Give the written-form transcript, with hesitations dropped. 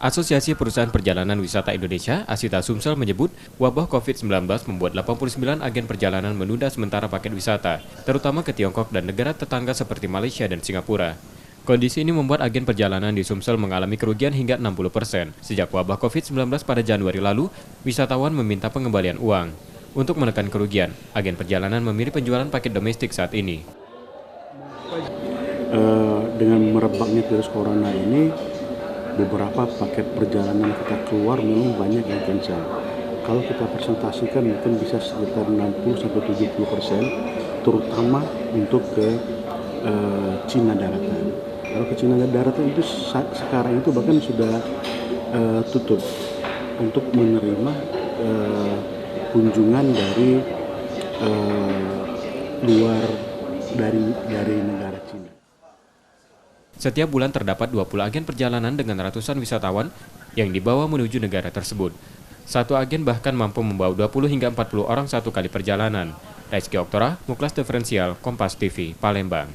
Asosiasi Perusahaan Perjalanan Wisata Indonesia, Asita Sumsel menyebut wabah COVID-19 membuat 89 agen perjalanan menunda sementara paket wisata, terutama ke Tiongkok dan negara tetangga seperti Malaysia dan Singapura. Kondisi ini membuat agen perjalanan di Sumsel mengalami kerugian hingga 60%. Sejak wabah COVID-19 pada Januari lalu, wisatawan meminta pengembalian uang. Untuk menekan kerugian, agen perjalanan memilih penjualan paket domestik saat ini. Dengan merebaknya virus corona ini, beberapa paket perjalanan kita keluar memang banyak yang cancel. Kalau kita presentasikan mungkin bisa sekitar 60-70%, terutama untuk ke Cina daratan. Kalau ke Cina daratan itu sekarang itu bahkan sudah tutup untuk menerima kunjungan dari luar dari negara Cina. Setiap bulan terdapat 20 agen perjalanan dengan ratusan wisatawan yang dibawa menuju negara tersebut. Satu agen bahkan mampu membawa 20 hingga 40 orang satu kali perjalanan. Rizky Oktora, Muklas Diferensial, Kompas TV, Palembang.